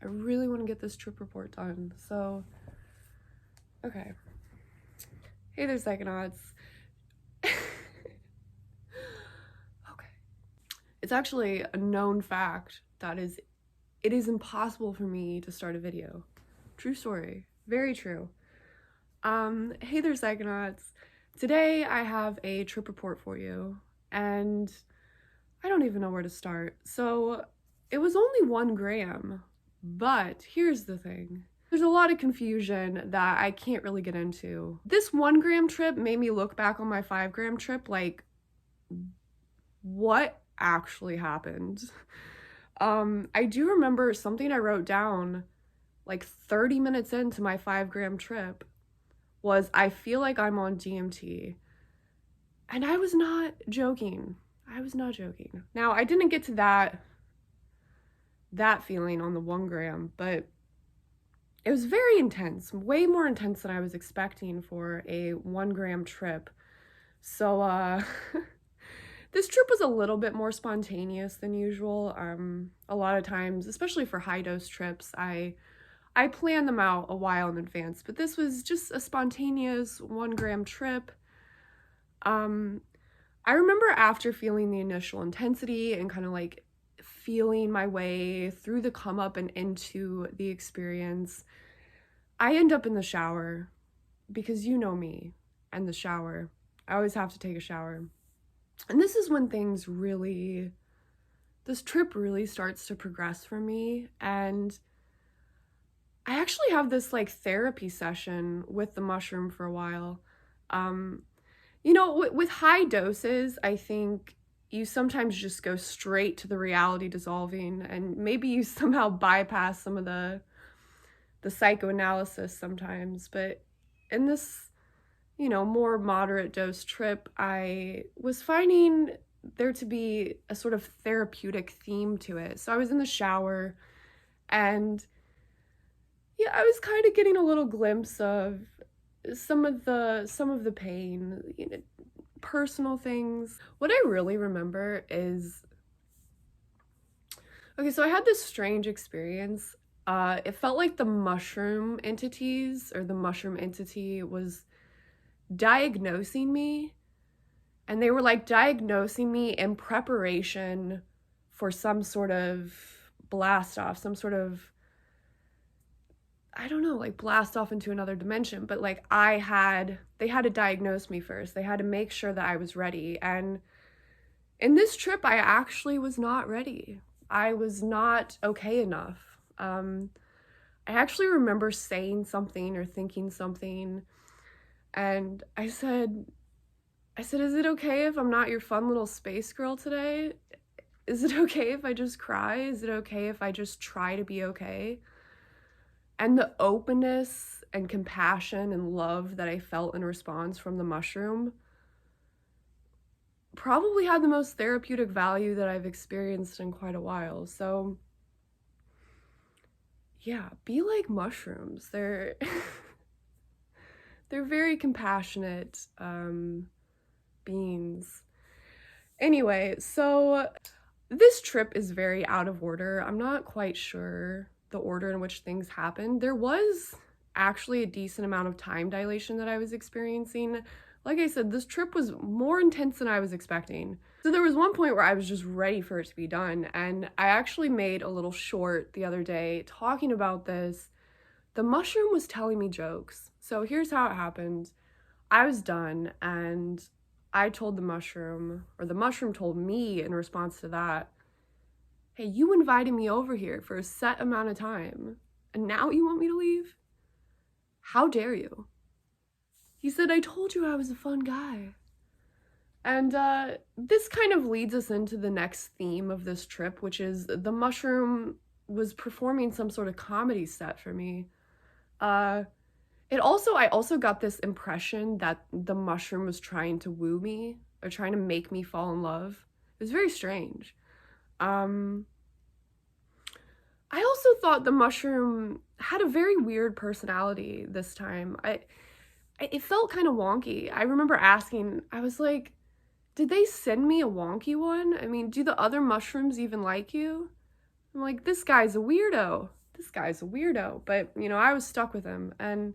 I really want to get this trip report done. So, okay. Hey there, Psychonauts. Okay. It's actually a known fact that it is impossible for me to start a video. True story. Very true. Hey there, Psychonauts. Today I have a trip report for you, and I don't even know where to start. So, it was only 1 gram, but here's the thing. There's a lot of confusion that I can't really get into. This 1 gram trip made me look back on my 5 gram trip like, what actually happened? I do remember something I wrote down like 30 minutes into my 5 gram trip was, I feel like I'm on DMT. And I was not joking. I was not joking. Now, I didn't get to that feeling on the 1 gram, but it was very intense, way more intense than I was expecting for a 1 gram trip. So, this trip was a little bit more spontaneous than usual. A lot of times, especially for high dose trips, I plan them out a while in advance, but this was just a spontaneous 1 gram trip. I remember after feeling the initial intensity and kind of like feeling my way through the come up and into the experience, I end up in the shower because you know me and the shower. I always have to take a shower. And this is when this trip really starts to progress for me. And I actually have this like therapy session with the mushroom for a while. You know, with high doses, I think you sometimes just go straight to the reality dissolving, and maybe you somehow bypass some of the psychoanalysis sometimes. But in this, you know, more moderate dose trip, I was finding there to be a sort of therapeutic theme to it. So I was in the shower, and yeah, I was kind of getting a little glimpse of some of the pain, you know, personal things. What I really remember is, okay, so I had this strange experience. It felt like the mushroom entities, or the mushroom entity, was diagnosing me, and they were like diagnosing me in preparation for some sort of blast off, some sort of, I don't know, like blast off into another dimension. But like they had to diagnose me first. They had to make sure that I was ready. And in this trip, I actually was not ready. I was not okay enough. I actually remember saying something or thinking something, and I said, is it okay if I'm not your fun little space girl today? Is it okay if I just cry? Is it okay if I just try to be okay? And the openness and compassion and love that I felt in response from the mushroom probably had the most therapeutic value that I've experienced in quite a while. So yeah, be like mushrooms. They're very compassionate beings. Anyway, so this trip is very out of order. I'm not quite sure the order in which things happened. There was actually a decent amount of time dilation that I was experiencing. Like I said, this trip was more intense than I was expecting. So there was one point where I was just ready for it to be done, and I actually made a little short the other day talking about this. The mushroom was telling me jokes. So here's how it happened. I was done, and I told the mushroom, or the mushroom told me in response to that, hey, you invited me over here for a set amount of time, and now you want me to leave? How dare you? He said, I told you I was a fun guy. And this kind of leads us into the next theme of this trip, which is the mushroom was performing some sort of comedy set for me. I also got this impression that the mushroom was trying to woo me, or trying to make me fall in love. It was very strange. I also thought the mushroom had a very weird personality this time. It felt kind of wonky. I remember asking, I was like, did they send me a wonky one? I mean, do the other mushrooms even like you? I'm like, this guy's a weirdo. this guy's a weirdo. But, you know, I was stuck with him, and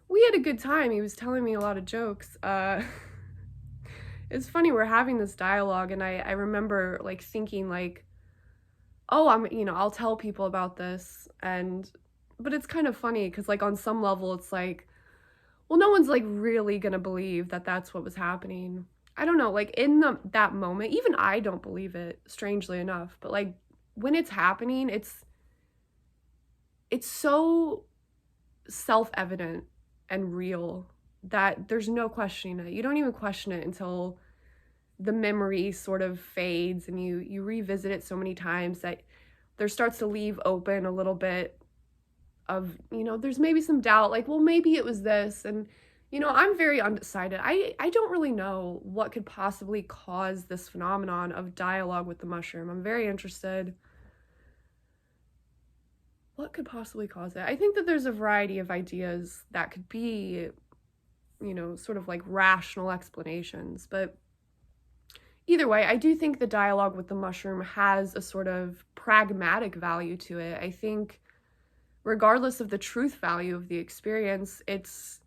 we had a good time. He was telling me a lot of jokes. It's funny, we're having this dialogue, and I remember, like, thinking, like, oh, I'll tell people about this, but it's kind of funny, because, like, on some level, it's like, well, no one's, like, really gonna believe that that's what was happening. I don't know, like, in that moment, even I don't believe it, strangely enough, but, like, when it's happening, it's so self-evident and real that there's no questioning it. You don't even question it until the memory sort of fades and you revisit it so many times that there starts to leave open a little bit of, you know, there's maybe some doubt, like, well, maybe it was this. And, you know, I'm very undecided. I don't really know what could possibly cause this phenomenon of dialogue with the mushroom. I'm very interested. What could possibly cause it? I think that there's a variety of ideas that could be, you know, sort of like rational explanations, but either way, I do think the dialogue with the mushroom has a sort of pragmatic value to it. I think regardless of the truth value of the experience, it's,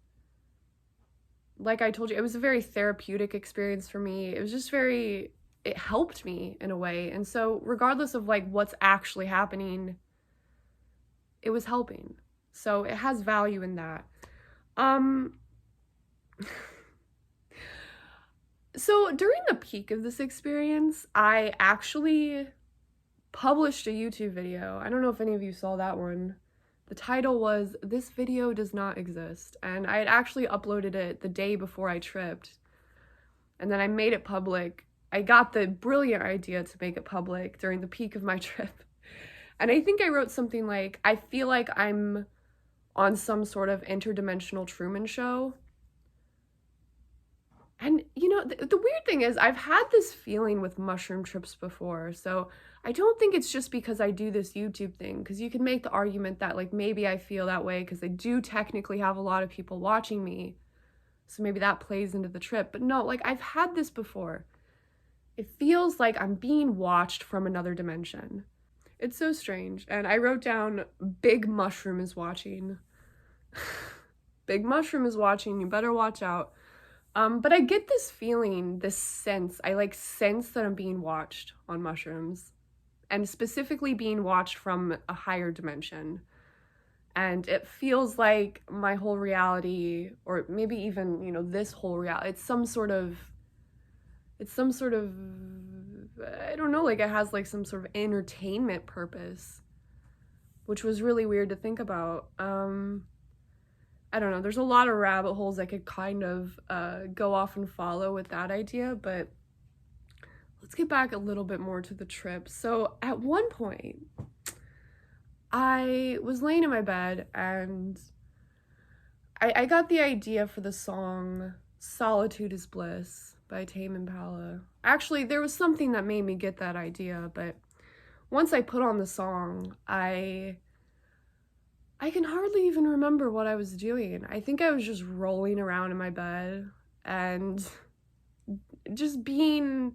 like I told you, it was a very therapeutic experience for me. It was just it helped me in a way. And so regardless of like what's actually happening, it was helping. So it has value in that. So during the peak of this experience, I actually published a YouTube video. I don't know if any of you saw that one. The title was, "This video does not exist." And I had actually uploaded it the day before I tripped. And then I made it public. I got the brilliant idea to make it public during the peak of my trip. And I think I wrote something like, I feel like I'm on some sort of interdimensional Truman show. And, you know, the weird thing is I've had this feeling with mushroom trips before, so I don't think it's just because I do this YouTube thing, because you can make the argument that, like, maybe I feel that way because I do technically have a lot of people watching me, so maybe that plays into the trip. But no, like, I've had this before. It feels like I'm being watched from another dimension. It's so strange. And I wrote down, "Big Mushroom is watching." Big Mushroom is watching, you better watch out. But I get this feeling, this sense, I like sense that I'm being watched on mushrooms, and specifically being watched from a higher dimension. And it feels like my whole reality, or maybe even, you know, this whole reality, it's some sort of, I don't know, like it has like some sort of entertainment purpose, which was really weird to think about. I don't know, there's a lot of rabbit holes I could kind of go off and follow with that idea, but let's get back a little bit more to the trip. So at one point, I was laying in my bed and I got the idea for the song "Solitude is Bliss" by Tame Impala. Actually, there was something that made me get that idea, but once I put on the song, I can hardly even remember what I was doing. I think I was just rolling around in my bed and just being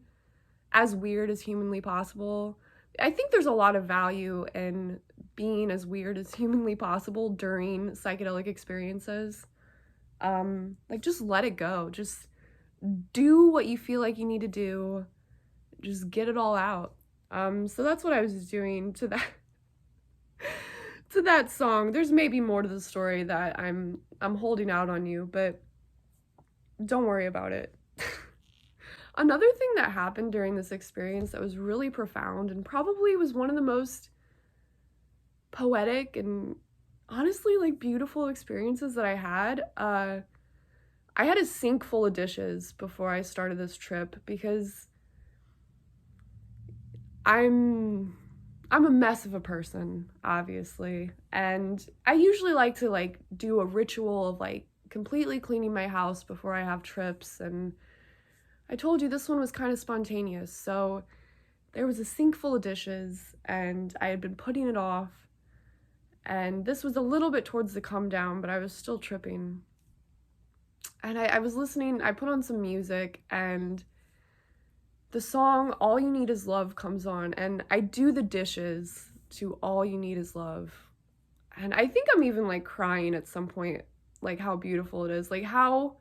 as weird as humanly possible. I think there's a lot of value in being as weird as humanly possible during psychedelic experiences. Like, just let it go. Just do what you feel like you need to do. Just get it all out. So that's what I was doing to that to that song. There's maybe more to the story that I'm holding out on you, but don't worry about it. Another thing that happened during this experience that was really profound and probably was one of the most poetic and honestly like beautiful experiences that I had a sink full of dishes before I started this trip because I'm a mess of a person, obviously, and I usually like to like do a ritual of like completely cleaning my house before I have trips, and I told you this one was kind of spontaneous. So there was a sink full of dishes and I had been putting it off, and this was a little bit towards the come down, but I was still tripping. And I was listening, I put on some music, and the song "All You Need Is Love" comes on, and I do the dishes to "All You Need Is Love." And I think I'm even like crying at some point, like how beautiful it is, like how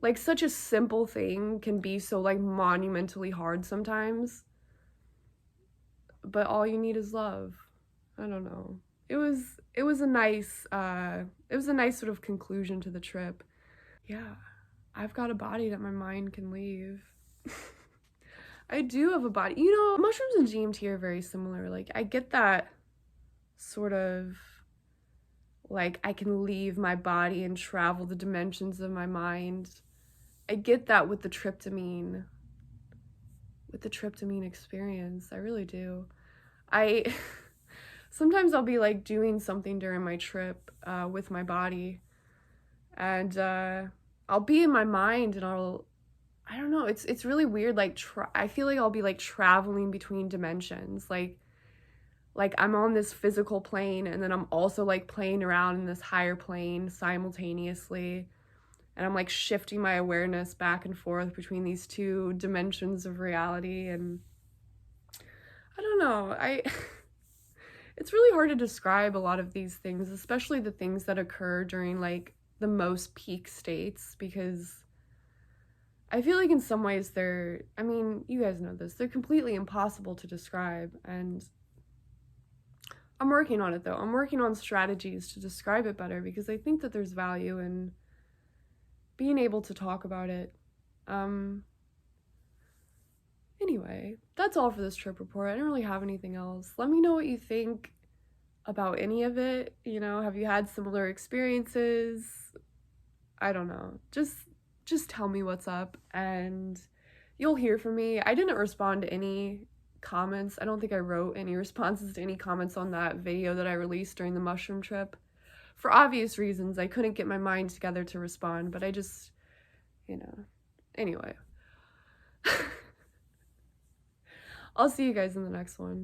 like such a simple thing can be so like monumentally hard sometimes, but all you need is love. I don't know. It was a nice it was a nice sort of conclusion to the trip. Yeah, I've got a body that my mind can leave. I do have a body. You know, mushrooms and DMT are very similar. Like, I get that sort of, like, I can leave my body and travel the dimensions of my mind. I get that with the tryptamine experience. I really do. I sometimes I'll be like doing something during my trip with my body, and I'll be in my mind, and I don't know, it's really weird. Like I feel like I'll be like traveling between dimensions, like I'm on this physical plane, and then I'm also like playing around in this higher plane simultaneously, and I'm like shifting my awareness back and forth between these two dimensions of reality. And I don't know, I it's really hard to describe a lot of these things, especially the things that occur during like the most peak states, because I feel like in some ways I mean, you guys know this, they're completely impossible to describe. And I'm working on it though. I'm working on strategies to describe it better, because I think that there's value in being able to talk about it. Anyway, that's all for this trip report. I don't really have anything else. Let me know what you think about any of it. You know, have you had similar experiences? I don't know. Just tell me what's up, and you'll hear from me. I didn't respond to any comments. I don't think I wrote any responses to any comments on that video that I released during the mushroom trip. For obvious reasons, I couldn't get my mind together to respond, but I just, you know, anyway. I'll see you guys in the next one.